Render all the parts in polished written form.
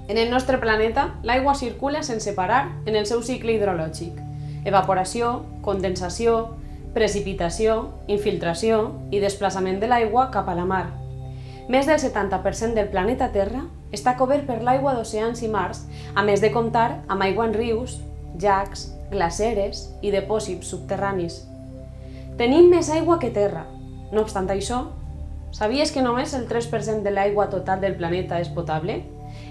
En el nostre planeta, l'aigua circula sense parar en el seu cicle hidrològic. Evaporació, condensació, precipitació, infiltració i desplaçament de l'aigua cap a la mar. Més del 70% del planeta Terra està cobert per l'aigua d'oceans i mars, a més de comptar amb aigua en rius, llacs, glaceres i dipòsits subterranis. Tenim més aigua que terra. No obstant això, sabies que només el 3% de l'aigua total del planeta és potable?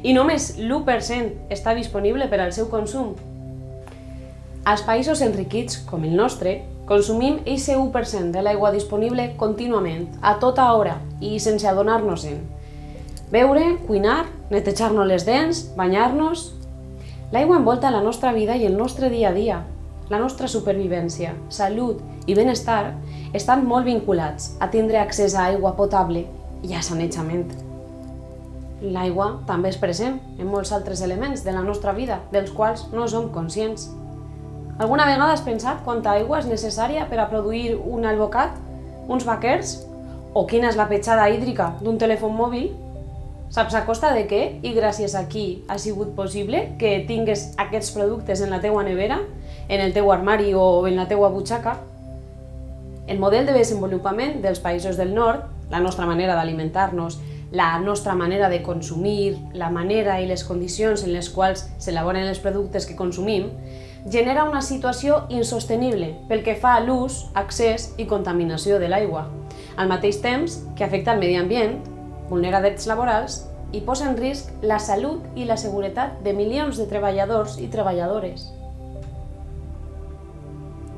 I només l'1% està disponible per al seu consum? Als països enriquits, com el nostre, consumim eixe 1% de l'aigua disponible contínuament, a tota hora i sense adonar-nos-en. Beure, cuinar, netejar-nos les dents, banyar-nos... L'aigua envolta la nostra vida i el nostre dia a dia. La nostra supervivència, salut i benestar estan molt vinculats a tindre accés a aigua potable i a sanejament. L'aigua també és present en molts altres elements de la nostra vida, dels quals no som conscients. Alguna vegada has pensat quanta aigua és necessària per a produir un alvocat, uns vaquers? O quina és la petjada hídrica d'un telèfon mòbil? Saps a costa de què i gràcies a qui ha sigut possible que tingues aquests productes en la teua nevera, en el teu armari o en la teua butxaca? El model de desenvolupament dels països del nord, la nostra manera d'alimentar-nos, la nostra manera de consumir, la manera i les condicions en les quals s'elaboren els productes que consumim, genera una situació insostenible pel que fa a l'ús, accés i contaminació de l'aigua, al mateix temps que afecta el medi ambient, vulnera drets laborals i posa en risc la salut i la seguretat de milions de treballadors i treballadores.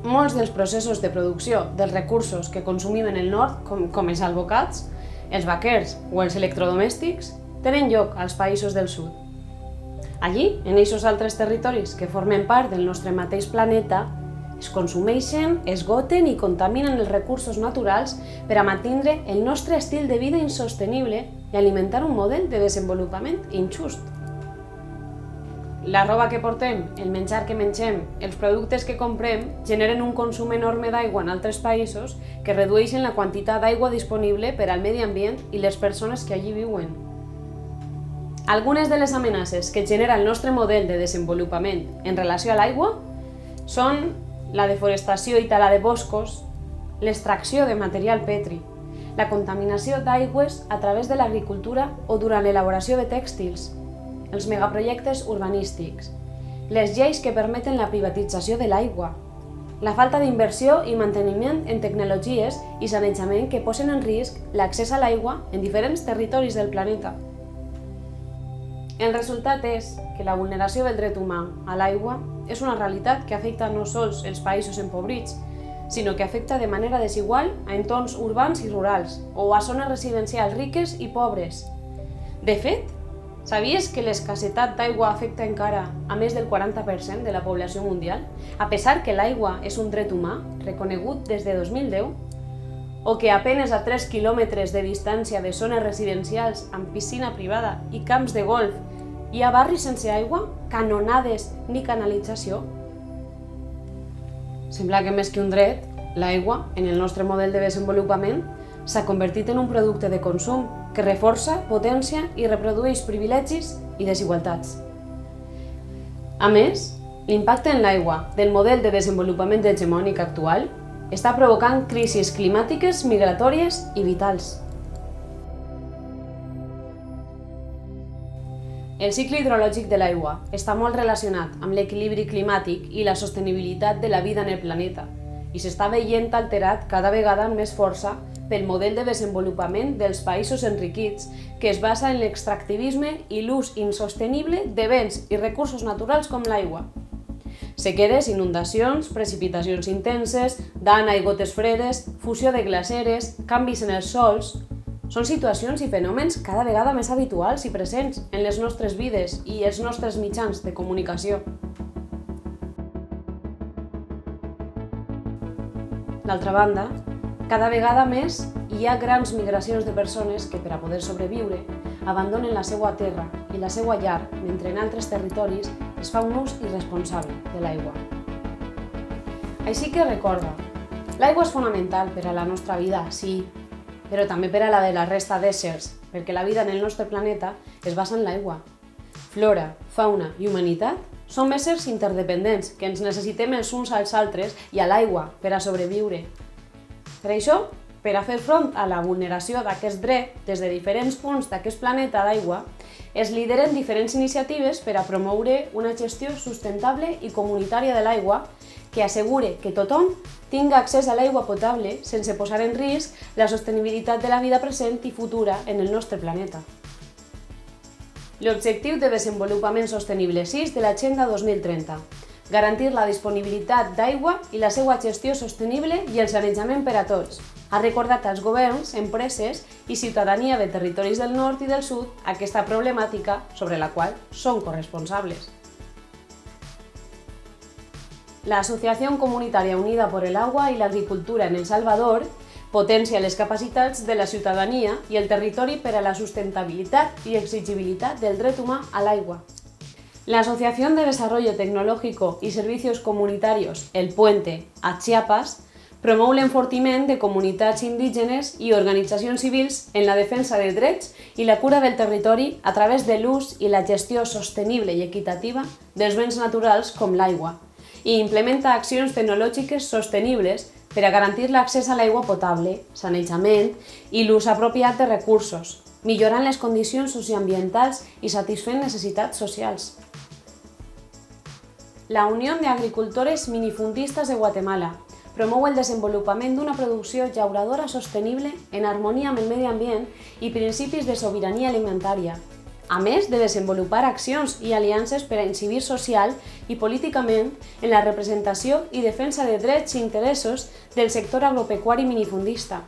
Molts dels processos de producció dels recursos que consumim en el nord, com els alvocats, els vaquers o els electrodomèstics, tenen lloc als països del sud. Allí, en aquests altres territoris que formen part del nostre mateix planeta, es consumeixen, esgoten i contaminen els recursos naturals per a mantindre el nostre estil de vida insostenible i alimentar un model de desenvolupament injust. La roba que portem, el menjar que mengem, els productes que comprem generen un consum enorme d'aigua en altres països que redueixen la quantitat d'aigua disponible per al medi ambient i les persones que allí viuen. Algunes de les amenaces que genera el nostre model de desenvolupament en relació a l'aigua són la deforestació i tala de boscos, l'extracció de material petri, la contaminació d'aigües a través de l'agricultura o durant l'elaboració de tèxtils, els megaprojectes urbanístics, les lleis que permeten la privatització de l'aigua, la falta d'inversió i manteniment en tecnologies i sanejament que posen en risc l'accés a l'aigua en diferents territoris del planeta. El resultat és que la vulneració del dret humà a l'aigua és una realitat que afecta no sols els països empobrits, sinó que afecta de manera desigual a entorns urbans i rurals o a zones residencials riques i pobres. De fet, sabies que l'escassetat d'aigua afecta encara a més del 40% de la població mundial, a pesar que l'aigua és un dret humà reconegut des de 2010? O que apenes a 3 quilòmetres de distància de zones residencials amb piscina privada i camps de golf hi ha barris sense aigua, canonades ni canalització? Sembla que més que un dret, l'aigua, en el nostre model de desenvolupament, s'ha convertit en un producte de consum que reforça, potència i reprodueix privilegis i desigualtats. A més, l'impacte en l'aigua del model de desenvolupament hegemònic actual està provocant crisis climàtiques, migratòries i vitals. El cicle hidrològic de l'aigua està molt relacionat amb l'equilibri climàtic i la sostenibilitat de la vida en el planeta i s'està veient alterat cada vegada amb més força pel model de desenvolupament dels països enriquits que es basa en l'extractivisme i l'ús insostenible de béns i recursos naturals com l'aigua. Sequeres, inundacions, precipitacions intenses, dana i gotes fredes, fusió de glaceres, canvis en els sòls... Són situacions i fenòmens cada vegada més habituals i presents en les nostres vides i els nostres mitjans de comunicació. D'altra banda, cada vegada més hi ha grans migracions de persones que, per a poder sobreviure, abandonen la seva terra i la seva llar, mentre en altres territoris es fa un ús irresponsable de l'aigua. Així que recorda, l'aigua és fonamental per a la nostra vida, sí, però també per a la de la resta d'éssers, perquè la vida en el nostre planeta es basa en l'aigua. flora, fauna i humanitat som éssers interdependents que ens necessitem els uns als altres i a l'aigua per a sobreviure. Per això, per a fer front a la vulneració d'aquest dret des de diferents punts d'aquest planeta d'aigua, es lideren diferents iniciatives per a promoure una gestió sustentable i comunitària de l'aigua que assegure que tothom tinga accés a l'aigua potable sense posar en risc la sostenibilitat de la vida present i futura en el nostre planeta. L'Objectiu de Desenvolupament Sostenible 6 de l'Agenda 2030. Garantir la disponibilitat d'aigua i la seva gestió sostenible i el sanejament per a tots. Ha recordat als governs, empreses i ciutadania de territoris del nord i del sud aquesta problemàtica sobre la qual són corresponsables. La Asociación Comunitaria Unida por el Agua y la Agricultura en El Salvador potencia les capacitats de la ciutadania i el territori per a la sustentabilitat i exigibilitat del dret humà a l'aigua. La Asociación de Desarrollo Tecnológico y Servicios Comunitarios El Puente a Chiapas promou l'enfortiment de comunitats indígenes i organitzacions civils en la defensa de drets i la cura del territori a través de l'ús i la gestió sostenible i equitativa dels béns naturals com l'aigua i implementa accions tecnològiques sostenibles per a garantir l'accés a l'aigua potable, sanejament i l'ús apropiat de recursos, millorant les condicions socioambientals i satisfent necessitats socials. La Unión de Agricultores Minifundistas de Guatemala promou el desenvolupament d'una producció llauradora sostenible en harmonia amb el medi ambient i principis de sobirania alimentària, a més de desenvolupar accions i aliances per a incidir social i políticament en la representació i defensa de drets i interessos del sector agropecuari minifundista.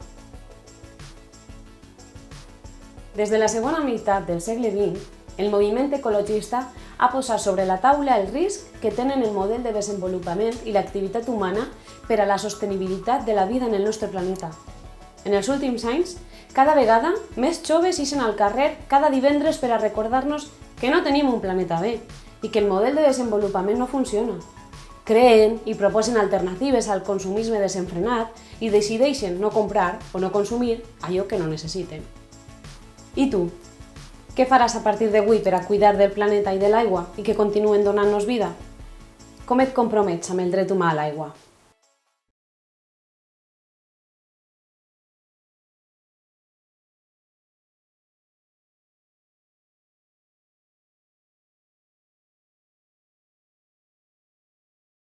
Des de la segona meitat del segle XX, el moviment ecologista ha posat sobre la taula el risc que tenen el model de desenvolupament i l'activitat humana per a la sostenibilitat de la vida en el nostre planeta. En els últims anys, cada vegada més joves ixen al carrer cada divendres per a recordar-nos que no tenim un planeta bé i que el model de desenvolupament no funciona. Creen i proposen alternatives al consumisme desenfrenat i decideixen no comprar o no consumir allò que no necessiten. I tu? Què faràs a partir d'avui per a cuidar del planeta i de l'aigua i que continuen donant-nos vida? Com et compromets amb el dret humà a l'aigua?